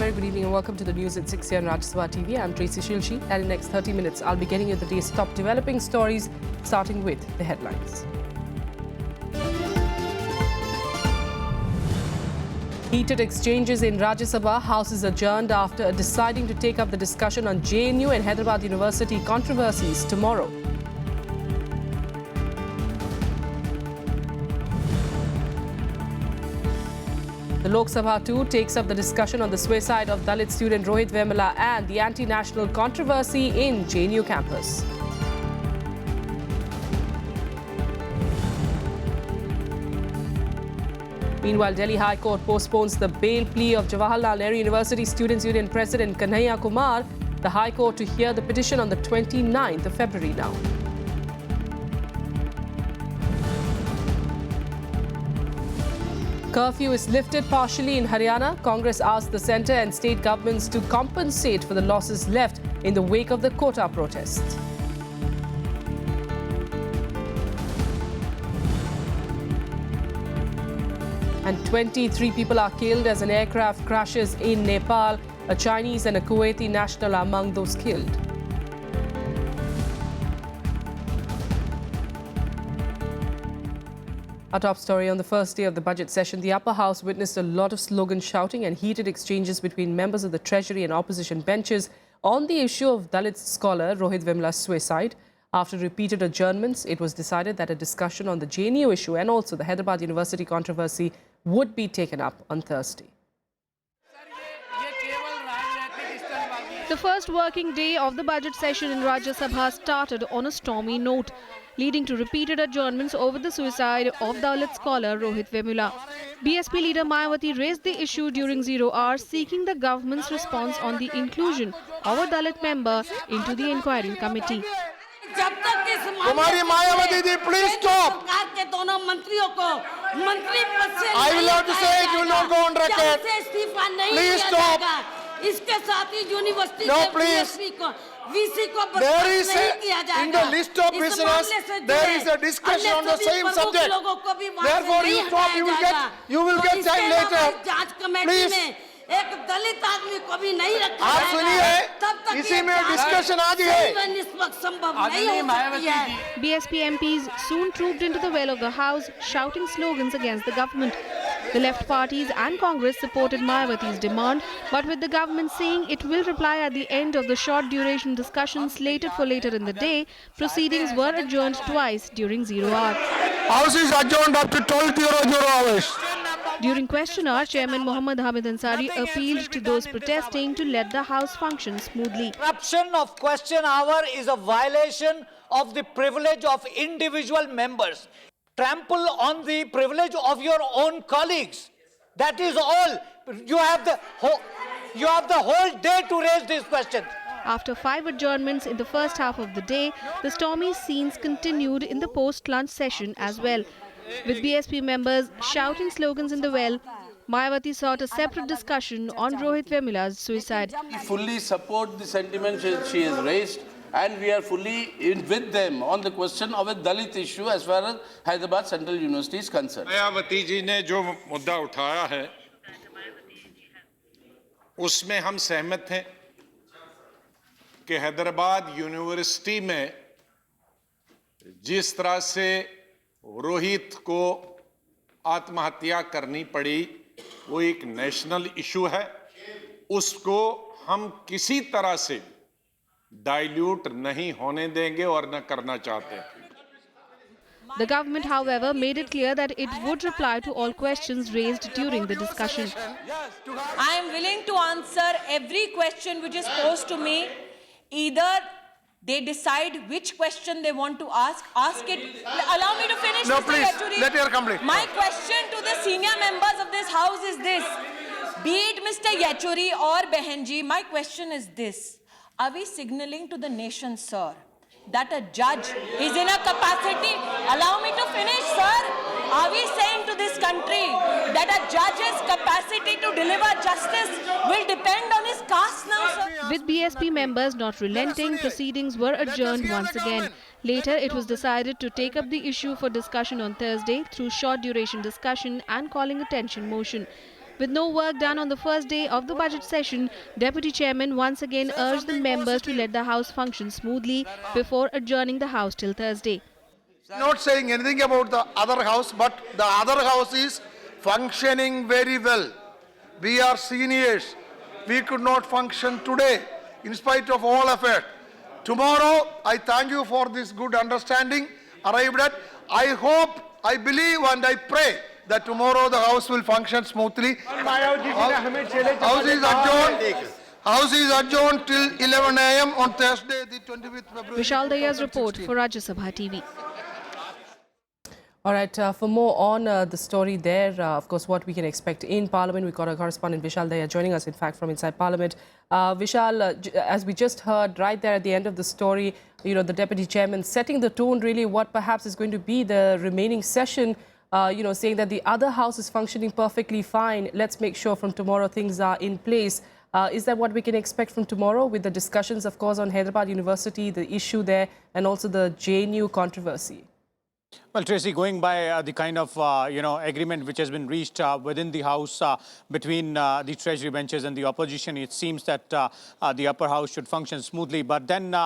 very good evening and welcome to the news at 6 here on Rajya Sabha TV. I'm Tracy Shilshi, and in the next 30 minutes, I'll be getting you the day's top developing stories, starting with the headlines. Heated exchanges in Rajya Sabha. House is adjourned after deciding to take up the discussion on JNU and Hyderabad University controversies tomorrow. The Lok Sabha too takes up the discussion on the suicide of Dalit student Rohit Vemula and the anti-national controversy in JNU campus. Meanwhile, Delhi High Court postpones the bail plea of Jawaharlal Nehru University Students' Union President Kanhaiya Kumars. The High Court to hear the petition on the 29th of February now. Curfew is lifted partially in Haryana. Congress asked the centre and state governments to compensate for the losses left in the wake of the quota protests. And 23 people are killed as an aircraft crashes in Nepal. A Chinese and a Kuwaiti national are among those killed. Our top story: on the first day of the budget session, the upper house witnessed a lot of slogan shouting and heated exchanges between members of the Treasury and opposition benches on the issue of Dalit scholar Rohit Vemula's suicide. After repeated adjournments, it was decided that a discussion on the JNU issue and also the Hyderabad University controversy would be taken up on Thursday. The first working day of the budget session in Rajya Sabha started on a stormy note, leading to repeated adjournments over the suicide of Dalit scholar Rohit Vemula. BSP leader Mayawati raised the issue during 0 hour, seeking the government's response on the inclusion of a Dalit member into the inquiry committee. Kumari Mayawati ji, please stop. I will have to say it will not go on record. Please stop. इसके साथ ही university No, please. VC को There is in the list of business, there is a discussion on the same subject. Therefore, you stop. You will get time later. जांच committee में एक दलित आदमी को भी नहीं रखा आप सुनिए, इसी में डिस्कशन आज है। निष्पक्ष संभव नहीं हो सकती है। BSP MPs soon trooped into the well of the House, shouting slogans against the government. The left parties and Congress supported Mayawati's demand, but with the government saying it will reply at the end of the short duration discussion slated for later in the day, proceedings were adjourned twice during 0 hour. House is adjourned up to 12:00 hours. During question hour, Chairman Mohammad Hamid Ansari appealed to those protesting to let the House function smoothly. Interruption of question hour is a violation of the privilege of individual members. Trample on the privilege of your own colleagues. That is all. You have the whole day to raise these questions. After 5 adjournments in the first half of the day, the stormy scenes continued in the post-lunch session as well. With BSP members shouting slogans in the well, Mayawati sought a separate discussion on Rohit Vemula's suicide. We fully support the sentiments she has raised, and we are fully with them on the question of a Dalit issue as far as Hyderabad Central University is concerned. Mayawati ji ने जो मुद्दा उठाया है, उसमें हम सहमत हैं कि हैदराबाद यूनिवर्सिटी में जिस तरह से रोहित को आत्महत्या करनी पड़ी, वो एक नेशनल इशू है। उसको हम किसी तरह से डाइल्यूट नहीं होने देंगे और न करना चाहते। The government, however, made it clear that it would reply to all questions raised during the discussion. I am willing to answer every question which is posed to me. Either they decide which question they want to ask it. Allow me to finish, No, Mr. please, Yachuri. let her complete. My question to the senior members of this house is this. Be it Mr. Yachuri or Behenji, my question is this. Are we signaling to the nation, sir, that a judge is in a capacity? Allow me to finish, sir. Are we saying to this country that a judge's capacity to deliver justice will depend on his caste now, sir? With BSP members not relenting, proceedings were adjourned once again. Later, it was decided to take up the issue for discussion on Thursday through short duration discussion and calling attention motion. With no work done on the first day of the budget session, Deputy Chairman once again urged the members to let the House function smoothly before adjourning the House till Thursday. Not saying anything about the other house, but the other house is functioning very well. We are seniors. We could not function today in spite of all effort. Tomorrow, I thank you for this good understanding arrived at. I hope, I believe and I pray that tomorrow the House will function smoothly. House is adjourned till 11 a.m. on Thursday, the 25th February. Vishal Daya's report for Rajya Sabha TV. All right, for more on the story there, of course, what we can expect in Parliament. We've got our correspondent Vishal Daya joining us, in fact, from inside Parliament. Vishal, as we just heard right there at the end of the story, you know, the Deputy Chairman setting the tone, really, what perhaps is going to be the remaining session, you know, saying that the other house is functioning perfectly fine. Let's make sure from tomorrow things are in place. Is that what we can expect from tomorrow with the discussions, of course, on Hyderabad University, the issue there, and also the JNU controversy? Well, Tracy, going by the kind of, agreement which has been reached within the House between the Treasury benches and the opposition, it seems that the upper house should function smoothly. But then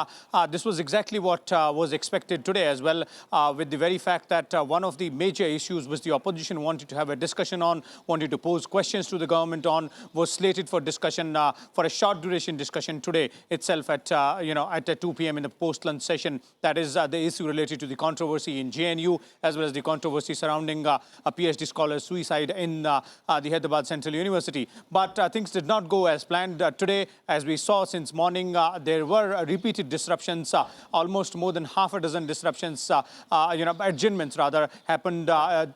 this was exactly what was expected today as well, with the very fact that one of the major issues which the opposition wanted to have a discussion on, wanted to pose questions to the government on, was slated for discussion, for a short duration discussion today itself at, at 2 p.m. in the post-lunch session. That is the issue related to the controversy in JNU, as well as the controversy surrounding a PhD scholar's suicide in the Hyderabad Central University. But things did not go as planned today. As we saw since morning, there were repeated disruptions. Almost more than half a dozen disruptions, adjournments rather, happened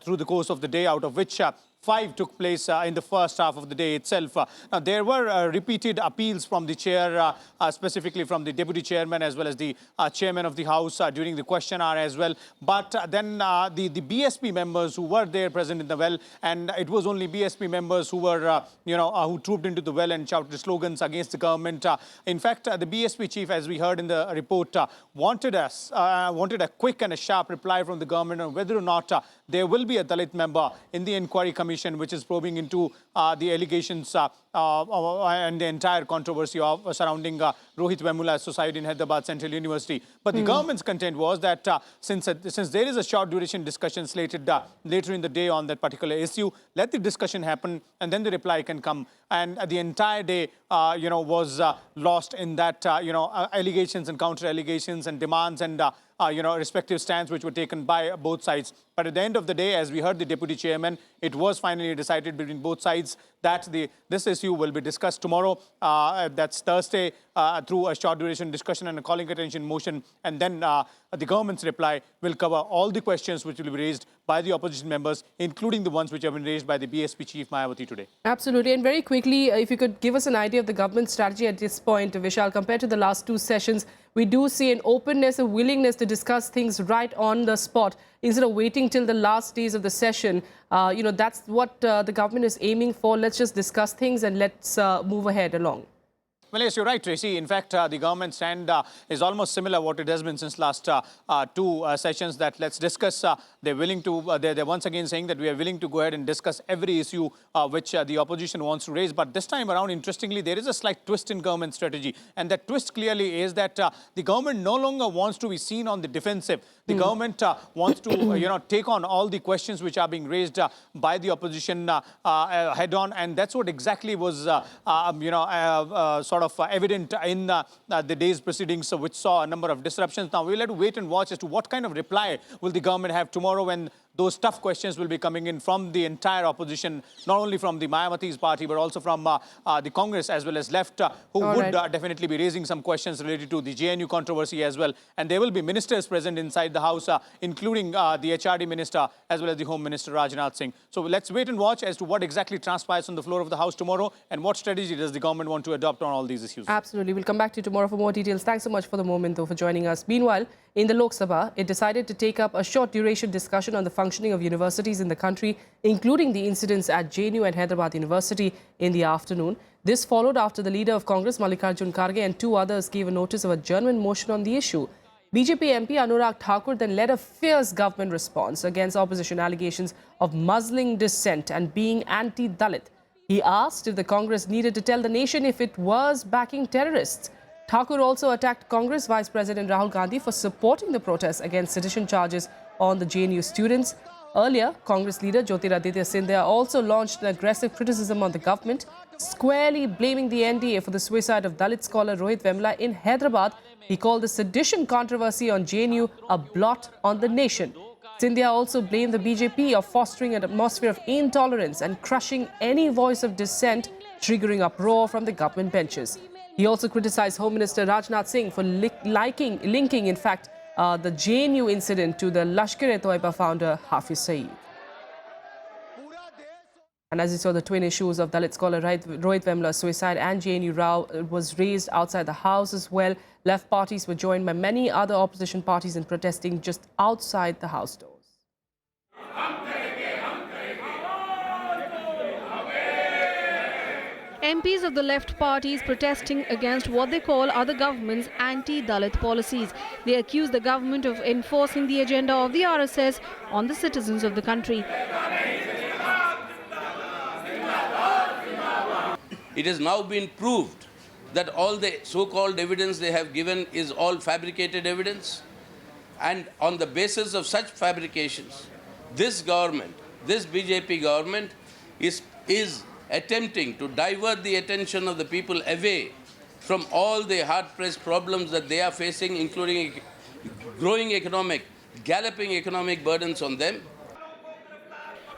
through the course of the day, out of which 5 took place in the first half of the day itself. Now, there were repeated appeals from the chair, specifically from the deputy chairman as well as the chairman of the House during the question hour as well. But then the BSP members who were there present in the well, and it was only BSP members who were, who trooped into the well and shouted slogans against the government. In fact, the BSP chief, as we heard in the report, wanted a quick and a sharp reply from the government on whether or not there will be a Dalit member in the inquiry commission which is probing into the allegations and the entire controversy surrounding Rohit Vemula's suicide in Hyderabad Central University. But the government's content was that since there is a short duration discussion slated later in the day on that particular issue, let the discussion happen and then the reply can come. And the entire day, was lost in that, allegations and counter allegations and demands and respective stands which were taken by both sides. But at the end of the day, as we heard the deputy chairman, it was finally decided between both sides that this issue will be discussed tomorrow. That's Thursday, through a short duration discussion and a calling attention motion. And then the government's reply will cover all the questions which will be raised by the opposition members, including the ones which have been raised by the BSP chief Mayawati today. Absolutely. And very quickly, if you could give us an idea of the government's strategy at this point, Vishal, compared to the last 2 sessions, we do see an openness, a willingness to discuss things right on the spot instead of waiting till the last days of the session. That's what the government is aiming for. Let's just discuss things and let's move ahead along. Well, yes, you're right, Tracy. In fact, the government stand is almost similar what it has been since last 2 sessions, that let's discuss. They're willing to, they're once again saying that we are willing to go ahead and discuss every issue which the opposition wants to raise. But this time around, interestingly, there is a slight twist in government strategy. And that twist clearly is that the government no longer wants to be seen on the defensive. The government wants to, take on all the questions which are being raised by the opposition head on. And that's what exactly was, sort of evident in the day's proceedings, which saw a number of disruptions. Now, we'll have to wait and watch as to what kind of reply will the government have tomorrow when those tough questions will be coming in from the entire opposition, not only from the Mayawati's party, but also from the Congress as well as left, who would definitely be raising some questions related to the JNU controversy as well. And there will be ministers present inside the House, including the HRD minister as well as the Home Minister Rajnath Singh. So let's wait and watch as to what exactly transpires on the floor of the House tomorrow and what strategy does the government want to adopt on all these issues. Absolutely. We'll come back to you tomorrow for more details. Thanks so much for the moment, though, for joining us. Meanwhile, in the Lok Sabha, it decided to take up a short duration discussion on the functioning of universities in the country, including the incidents at JNU and Hyderabad University in the afternoon. This followed after the leader of Congress, Mallikarjun Kharge, and 2 others gave a notice of adjournment motion on the issue. BJP MP Anurag Thakur then led a fierce government response against opposition allegations of muzzling dissent and being anti-Dalit. He asked if the Congress needed to tell the nation if it was backing terrorists. Thakur also attacked Congress Vice President Rahul Gandhi for supporting the protests against sedition charges on the JNU students. Earlier, Congress leader Jyotiraditya Scindia also launched an aggressive criticism on the government, squarely blaming the NDA for the suicide of Dalit scholar Rohit Vemula in Hyderabad. He called the sedition controversy on JNU a blot on the nation. Scindia also blamed the BJP of fostering an atmosphere of intolerance and crushing any voice of dissent, triggering uproar from the government benches. He also criticized Home Minister Rajnath Singh for linking, in fact, the JNU incident to the Lashkar-e-Toiba founder Hafiz Saeed. And as you saw, the twin issues of Dalit scholar Rohit Vemula's suicide and JNU row was raised outside the House as well. Left parties were joined by many other opposition parties in protesting just outside the House doors. MPs of the left parties protesting against what they call are the government's anti-Dalit policies. They accuse the government of enforcing the agenda of the RSS on the citizens of the country. It has now been proved that all the so-called evidence they have given is all fabricated evidence. And on the basis of such fabrications, this government, this BJP government is attempting to divert the attention of the people away from all the hard-pressed problems that they are facing, including growing galloping economic burdens on them.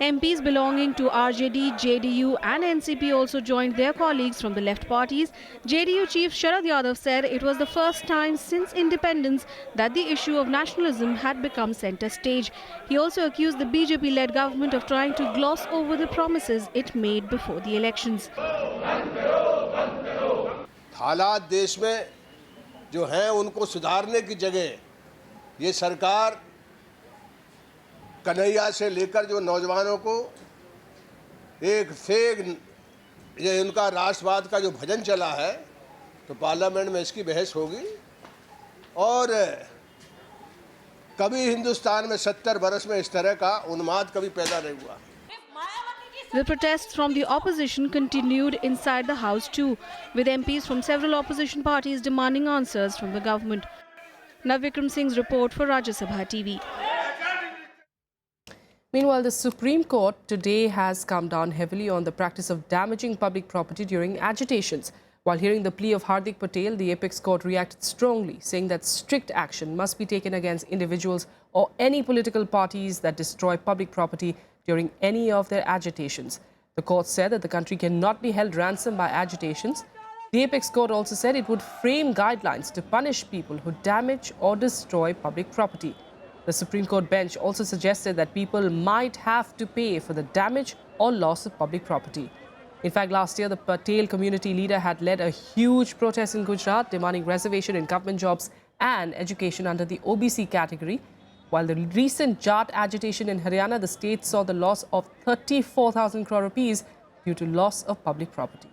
MPs belonging to RJD, JDU and NCP also joined their colleagues from the left parties. JDU chief Sharad Yadav said it was the first time since independence that the issue of nationalism had become centre stage. He also accused the BJP-led government of trying to gloss over the promises it made before the elections. हालात देश में जो हैं उनको सुधारने की जगह ये सरकार कन्हैया से लेकर जो नौजवानों को एक फेक ये उनका राष्ट्रवाद का जो भजन चला है तो पार्लियामेंट में इसकी बहस होगी और कभी हिंदुस्तान में 70 बरस में इस तरह का उन्माद कभी पैदा नहीं हुआ. The protests from the opposition continued inside the House too, with MPs from several opposition parties demanding answers from the government. Navvikram Singh's report for Rajya Sabha TV. Meanwhile, the Supreme Court today has come down heavily on the practice of damaging public property during agitations. While hearing the plea of Hardik Patel, the Apex Court reacted strongly, saying that strict action must be taken against individuals or any political parties that destroy public property during any of their agitations. The court said that the country cannot be held ransom by agitations. The Apex Court also said it would frame guidelines to punish people who damage or destroy public property. The Supreme Court bench also suggested that people might have to pay for the damage or loss of public property. In fact, last year, the Patel community leader had led a huge protest in Gujarat demanding reservation in government jobs and education under the OBC category. While the recent Jat agitation in Haryana, the state saw the loss of 34,000 crore rupees due to loss of public property.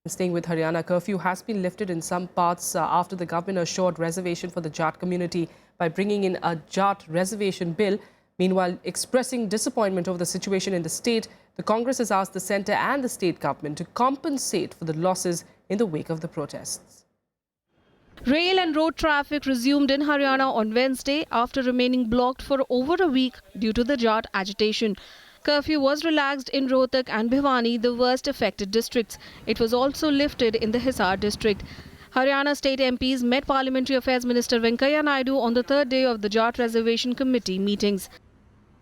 Staying with Haryana, curfew has been lifted in some parts after the government assured reservation for the Jat community by bringing in a Jat reservation bill. Meanwhile, expressing disappointment over the situation in the state, the Congress has asked the centre and the state government to compensate for the losses in the wake of the protests. Rail and road traffic resumed in Haryana on Wednesday after remaining blocked for over a week due to the Jat agitation. Curfew was relaxed in Rohtak and Bhiwani, the worst affected districts. It was also lifted in the Hisar district. Haryana state MPs met Parliamentary Affairs Minister Venkaiah Naidu on the third day of the Jat Reservation Committee meetings.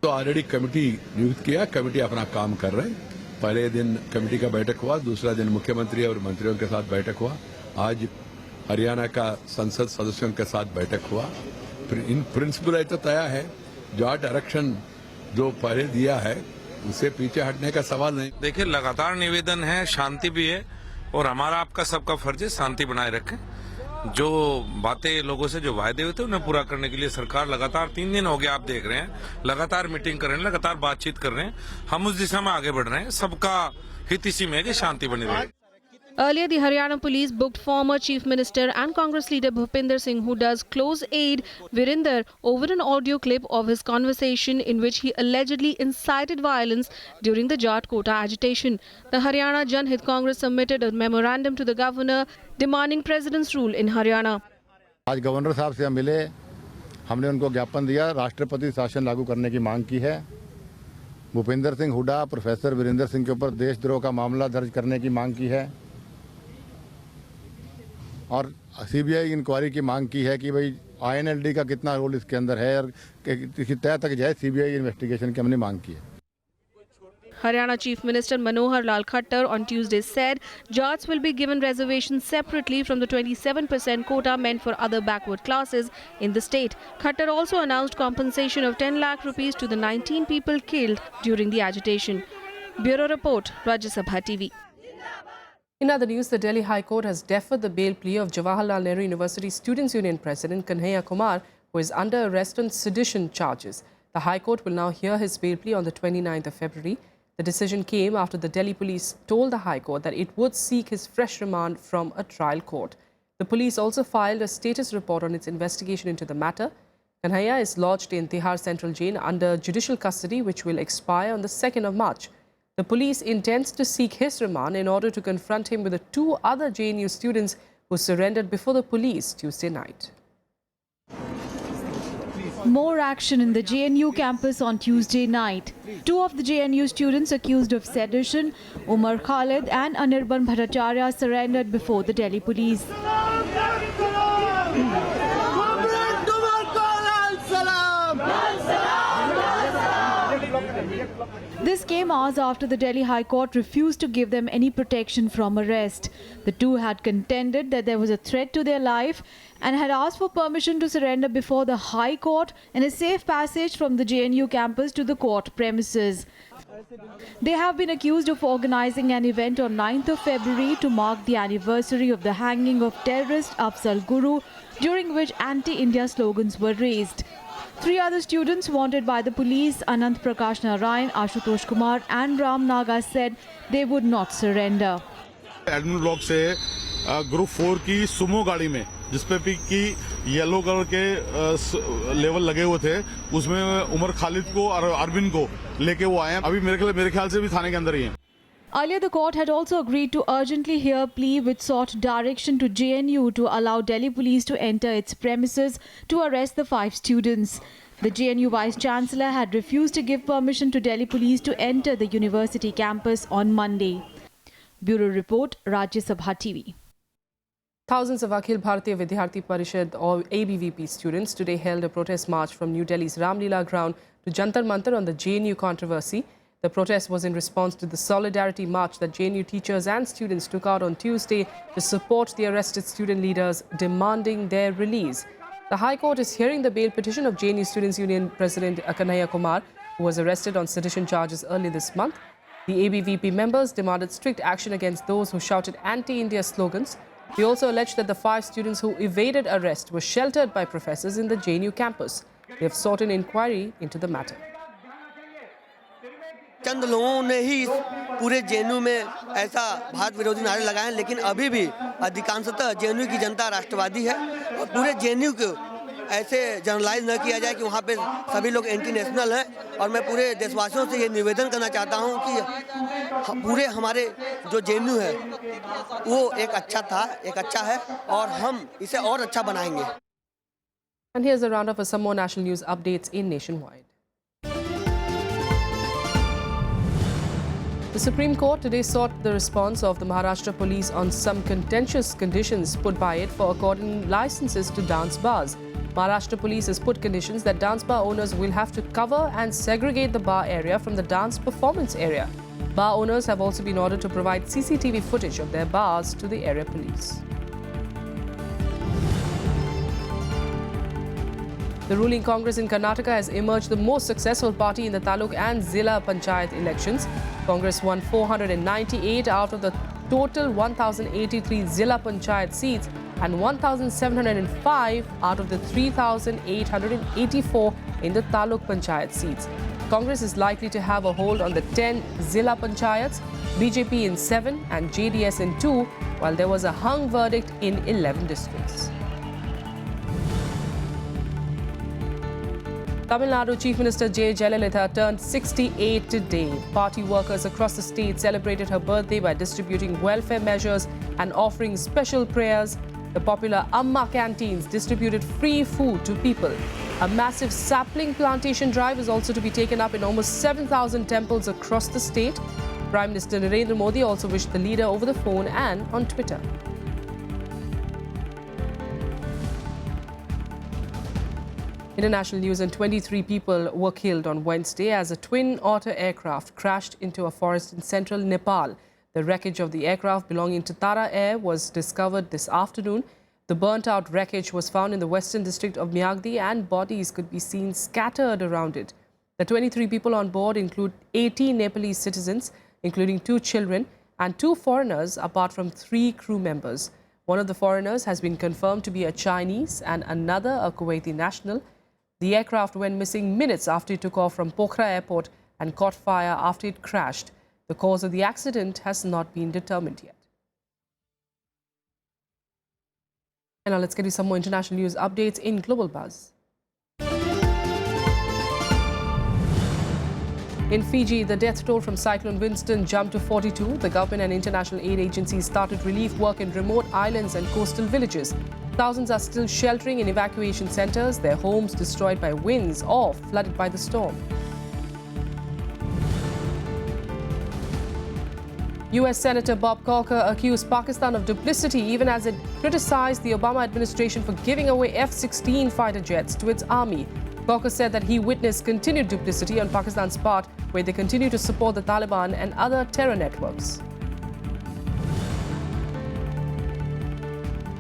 तो already committee नियुक्त किया, committee अपना काम कर रहे हैं. पहले दिन कमेटी का बैठक हुआ, दूसरा दिन मुख्यमंत्री और मंत्रियों के साथ बैठक हुआ. आज हरियाणा का संसद सदस्यों के साथ बैठक हुआ. इन प्रिंसिपल तो तय है. जाट आरक्षण जो पहले दिया है उससे पीछे हटने का सवाल नहीं. देखिए, लगातार निवेदन है, शांति भी है और हमारा आपका सबका फर्ज है शांति बनाए रखें. जो बातें लोगों से जो वायदे हुए थे उन्हें पूरा करने के लिए सरकार लगातार 3 दिन हो गया आप देख रहे हैं, लगातार मीटिंग कर रहे हैं, लगातार बातचीत कर रहे हैं. हम उस दिशा में आगे बढ़ रहे हैं. सबका हित इसी में है कि शांति बनी रहे. Earlier, the Haryana police booked former Chief Minister and Congress leader Bhupinder Singh Huda's close aide Virinder over an audio clip of his conversation in which he allegedly incited violence during the Jat quota agitation. The Haryana Janhit Congress submitted a memorandum to the governor demanding president's rule in Haryana. आज governor साहब से हम मिले, हमने उनको ज्ञापन दिया, राष्ट्रपति शासन लागू करने की मांग की है। भूपिंदर सिंह हुडा, प्रोफेसर वीरेंद्र सिंह के ऊपर देशद्रोह का मामला दर्ज करने की मांग की है और सीबीआई इंक्वायरी की मांग की है कि भाई आईएनएलडी का कितना रोल इसके अंदर है और किसी तय तक जाए सीबीआई इन्वेस्टिगेशन की हमने मांग की है। Haryana Chief Minister Manohar Lal Khattar on Tuesday said Jats will be given reservations separately from the 27% quota meant for other backward classes in the state. Khattar also announced compensation of 10 lakh rupees to the 19 people killed during the agitation. Bureau Report, Rajya Sabha TV. In other news, the Delhi High Court has deferred the bail plea of Jawaharlal Nehru University Students' Union President Kanhaiya Kumars, who is under arrest on sedition charges. The High Court will now hear his bail plea on the 29th of February. The decision came after the Delhi police told the High Court that it would seek his fresh remand from a trial court. The police also filed a status report on its investigation into the matter. Kanhaiya is lodged in Tihar Central Jail under judicial custody, which will expire on the 2nd of March. The police intends to seek his remand in order to confront him with the 2 other JNU students who surrendered before the police Tuesday night. More action in the JNU campus on Tuesday night. 2 of the JNU students accused of sedition, Umar Khalid and Anirban Bhattacharya, surrendered before the Delhi police. This came hours after the Delhi High Court refused to give them any protection from arrest. The 2 had contended that there was a threat to their life and had asked for permission to surrender before the High Court in a safe passage from the JNU campus to the court premises. They have been accused of organizing an event on 9th of February to mark the anniversary of the hanging of terrorist Afzal Guru, during which anti-India slogans were raised. 3 other students wanted by the police, Anant Prakash Narayan, Ashutosh Kumar and Ram Naga, said they would not surrender. Admin block से group 4 की Sumo गाड़ी में जिसपे की yellow colour के level लगे हुए थे, उसमें उमर खालिद को और अरविंद को लेके वो आए हैं। अभी मेरे ख्याल से भी थाने के अंदर ही हैं। Earlier, the court had also agreed to urgently hear a plea which sought direction to JNU to allow Delhi police to enter its premises to arrest the 5 students. The JNU Vice-Chancellor had refused to give permission to Delhi police to enter the university campus on Monday. Bureau Report, Rajya Sabha TV. Thousands of Akhil Bharatiya Vidyarthi Parishad or ABVP students today held a protest march from New Delhi's Ramlila ground to Jantar Mantar on the JNU controversy. The protest was in response to the solidarity march that JNU teachers and students took out on Tuesday to support the arrested student leaders, demanding their release. The High Court is hearing the bail petition of JNU Students' Union President Kanhaiya Kumars, who was arrested on sedition charges early this month. The ABVP members demanded strict action against those who shouted anti-India slogans. They also alleged that the 5 students who evaded arrest were sheltered by professors in the JNU campus. They have sought an inquiry into the matter. चंद लोगों ने ही पूरे JNU में ऐसा भारत विरोधी नारे लगाए हैं, लेकिन अभी भी अधिकांशतः जेएनयू की जनता राष्ट्रवादी है और पूरे जेएनयू को ऐसे जनरलाइज न किया जाए कि वहाँ पे सभी लोग एंटी नेशनल हैं। और मैं पूरे देशवासियों से ये निवेदन करना चाहता हूँ कि पूरे हमारे जो जेएनयू है वो एक अच्छा है और हम इसे और अच्छा बनाएंगे। And here's a roundup of some more national news updates in Nationwide. The Supreme Court today sought the response of the Maharashtra police on some contentious conditions put by it for according licenses to dance bars. Maharashtra police has put conditions that dance bar owners will have to cover and segregate the bar area from the dance performance area. Bar owners have also been ordered to provide CCTV footage of their bars to the area police. The ruling Congress in Karnataka has emerged the most successful party in the Taluk and Zilla Panchayat elections. Congress won 498 out of the total 1,083 Zilla Panchayat seats and 1,705 out of the 3,884 in the Taluk Panchayat seats. Congress is likely to have a hold on the 10 Zilla Panchayats, BJP in 7 and JDS in 2, while there was a hung verdict in 11 districts. Tamil Nadu Chief Minister J. Jayalalitha turned 68 today. Party workers across the state celebrated her birthday by distributing welfare measures and offering special prayers. The popular Amma canteens distributed free food to people. A massive sapling plantation drive is also to be taken up in almost 7,000 temples across the state. Prime Minister Narendra Modi also wished the leader over the phone and on Twitter. International news, and 23 people were killed on Wednesday as a twin otter aircraft crashed into a forest in central Nepal. The wreckage of the aircraft belonging to Tara Air was discovered this afternoon. The burnt-out wreckage was found in the western district of Myagdi and bodies could be seen scattered around it. The 23 people on board include 18 Nepalese citizens, including 2 children, and 2 foreigners, apart from 3 crew members. One of the foreigners has been confirmed to be a Chinese and another a Kuwaiti national. The aircraft went missing minutes after it took off from Pokhara Airport and caught fire after it crashed. The cause of the accident has not been determined yet. And now let's get you some more international news updates in Global Buzz. In Fiji, the death toll from Cyclone Winston jumped to 42. The government and international aid agencies started relief work in remote islands and coastal villages. Thousands are still sheltering in evacuation centers, their homes destroyed by winds or flooded by the storm. US Senator Bob Corker accused Pakistan of duplicity even as it criticized the Obama administration for giving away F-16 fighter jets to its army. Corker said that he witnessed continued duplicity on Pakistan's part, where they continue to support the Taliban and other terror networks.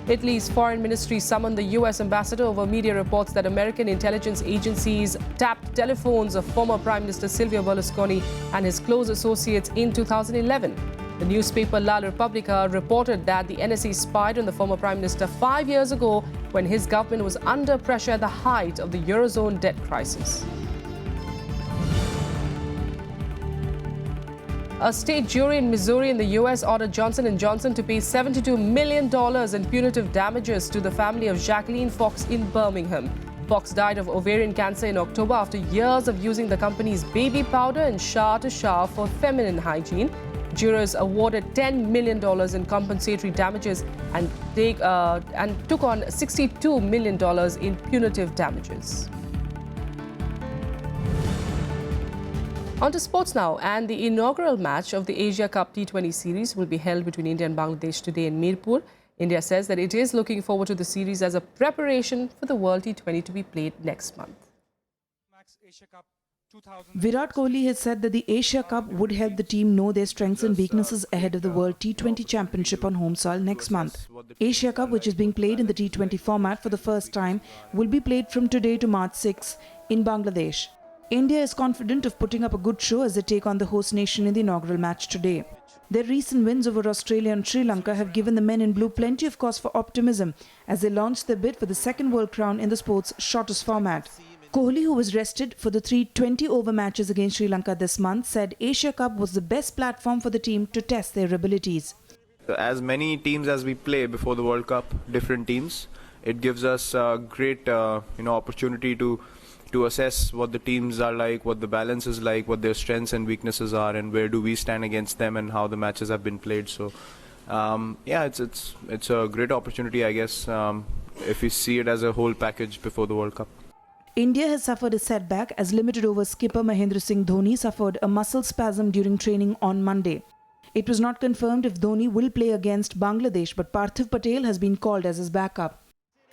Italy's foreign ministry summoned the US ambassador over media reports that American intelligence agencies tapped telephones of former Prime Minister Silvio Berlusconi and his close associates in 2011. The newspaper La Repubblica reported that the NSA spied on the former Prime Minister 5 years ago when his government was under pressure at the height of the Eurozone debt crisis. A state jury in Missouri in the U.S. ordered Johnson & Johnson to pay $72 million in punitive damages to the family of Jacqueline Fox in Birmingham. Fox died of ovarian cancer in October after years of using the company's baby powder and shower-to-shower for feminine hygiene. Jurors awarded $10 million in compensatory damages and took on $62 million in punitive damages. On to sports now, and the inaugural match of the Asia Cup T20 series will be held between India and Bangladesh today in Mirpur. India says that it is looking forward to the series as a preparation for the World T20 to be played next month. Virat Kohli has said that the Asia Cup would help the team know their strengths and weaknesses ahead of the World T20 Championship on home soil next month. Asia Cup, which is being played in the T20 format for the first time, will be played from today to March 6 in Bangladesh. India is confident of putting up a good show as they take on the host nation in the inaugural match today. Their recent wins over Australia and Sri Lanka have given the men in blue plenty of cause for optimism as they launch their bid for the second world crown in the sport's shortest format. Kohli, who was rested for the 3 20-over matches against Sri Lanka this month, said Asia Cup was the best platform for the team to test their abilities. As many teams as we play before the World Cup, different teams, it gives us a great opportunity to assess what the teams are like, what the balance is like, what their strengths and weaknesses are, and where do we stand against them and how the matches have been played. So, it's a great opportunity, I guess, if we see it as a whole package before the World Cup. India has suffered a setback as limited over skipper Mahendra Singh Dhoni suffered a muscle spasm during training on Monday. It was not confirmed if Dhoni will play against Bangladesh, but Parthiv Patel has been called as his backup.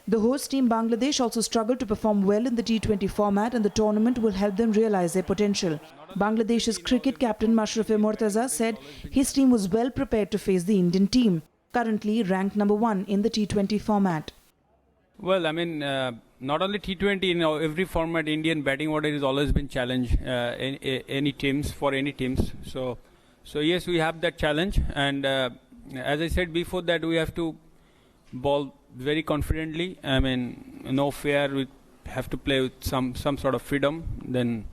The host team Bangladesh also struggled to perform well in the T20 format, and the tournament will help them realize their potential. Bangladesh's cricket captain Mashrafe Mortaza said his team was well prepared to face the Indian team, currently ranked number 1 in the T20 format. Well, I mean, not only T20, in every format, Indian batting order has always been challenged any teams. So yes, we have that challenge, and as I said before, that we have to bowl very confidently. I mean, no fear. We have to play with some sort of freedom. Then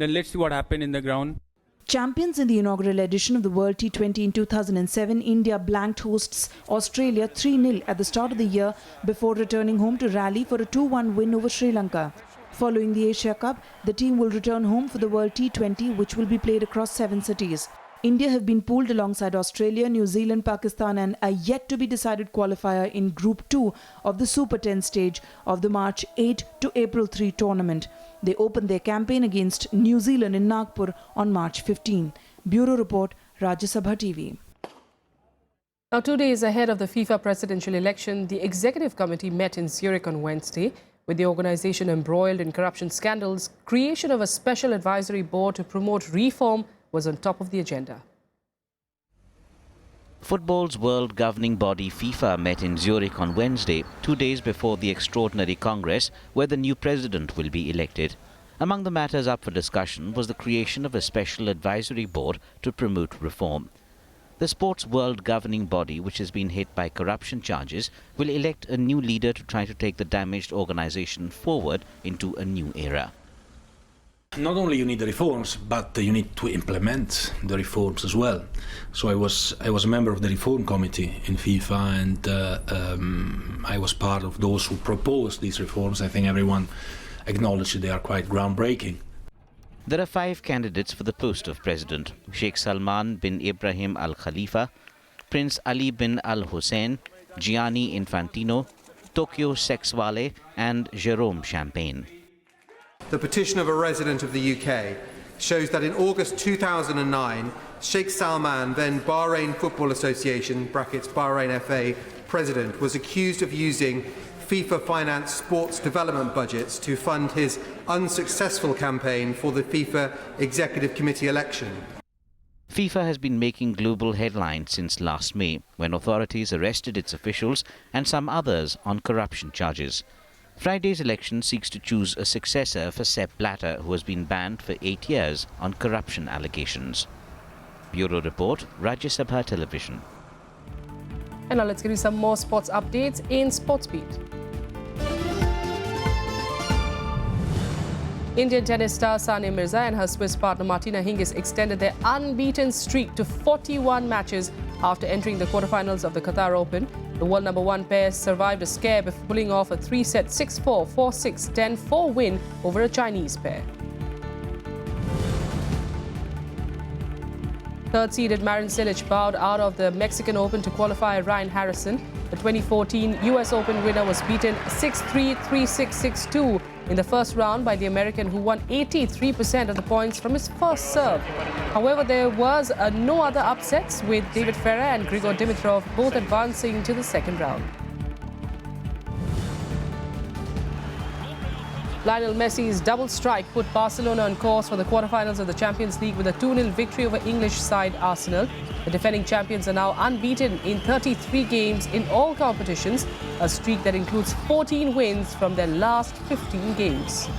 then let's see what happened in the ground. Champions in the inaugural edition of the World T20 in 2007, India blanked hosts Australia 3-0 at the start of the year before returning home to rally for a 2-1 win over Sri Lanka. Following the Asia Cup, the team will return home for the World T20, which will be played across 7 cities. India have been pooled alongside Australia, New Zealand, Pakistan and a yet-to-be-decided qualifier in Group 2 of the Super 10 stage of the March 8 to April 3 tournament. They opened their campaign against New Zealand in Nagpur on March 15. Bureau Report, Rajya Sabha TV. Now, 2 days ahead of the FIFA presidential election, the Executive Committee met in Zurich on Wednesday. With the organization embroiled in corruption scandals, creation of a special advisory board to promote reform was on top of the agenda. Football's world governing body FIFA met in Zurich on Wednesday, 2 days before the extraordinary Congress, where the new president will be elected. Among the matters up for discussion was the creation of a special advisory board to promote reform. The sports world governing body, which has been hit by corruption charges, will elect a new leader to try to take the damaged organization forward into a new era. Not only you need the reforms, but you need to implement the reforms as well. So I was a member of the reform committee in FIFA, and I was part of those who proposed these reforms. I think everyone acknowledged they are quite groundbreaking. There are 5 candidates for the post of president: Sheikh Salman bin Ibrahim Al Khalifa, Prince Ali bin Al Hussein, Gianni Infantino, Tokyo Sexwale and Jerome Champagne. The petition of a resident of the UK shows that in August 2009, Sheikh Salman, then Bahrain Football Association (Bahrain FA) president, was accused of using FIFA-financed sports development budgets to fund his unsuccessful campaign for the FIFA Executive Committee election. FIFA has been making global headlines since last May, when authorities arrested its officials and some others on corruption charges. Friday's election seeks to choose a successor for Sepp Blatter, who has been banned for 8 years on corruption allegations. Bureau Report, Rajya Sabha Television. And now let's give you some more sports updates in Sportsbeat. Indian tennis star Sania Mirza and her Swiss partner Martina Hingis extended their unbeaten streak to 41 matches after entering the quarterfinals of the Qatar Open. The world number 1 pair survived a scare before pulling off a 3-set 6-4, 4-6, 10-4 win over a Chinese pair. Third-seeded Marin Cilic bowed out of the Mexican Open to qualify Ryan Harrison. The 2014 US Open winner was beaten 6-3, 3-6, 6-2 in the first round by the American, who won 83% of the points from his first serve. However, there was no other upsets, with David Ferrer and Grigor Dimitrov both advancing to the second round. Lionel Messi's double strike put Barcelona on course for the quarterfinals of the Champions League with a 2-0 victory over English side Arsenal. The defending champions are now unbeaten in 33 games in all competitions, a streak that includes 14 wins from their last 15 games.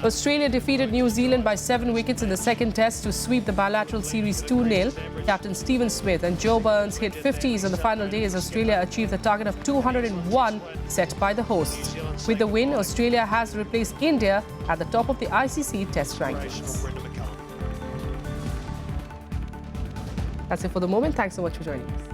Australia defeated New Zealand by 7 wickets in the second test to sweep the bilateral series 2-0. Captain Stephen Smith and Joe Burns hit 50s on the final day as Australia achieved the target of 201 set by the hosts. With the win, Australia has replaced India at the top of the ICC Test rankings. That's it for the moment. Thanks so much for joining us.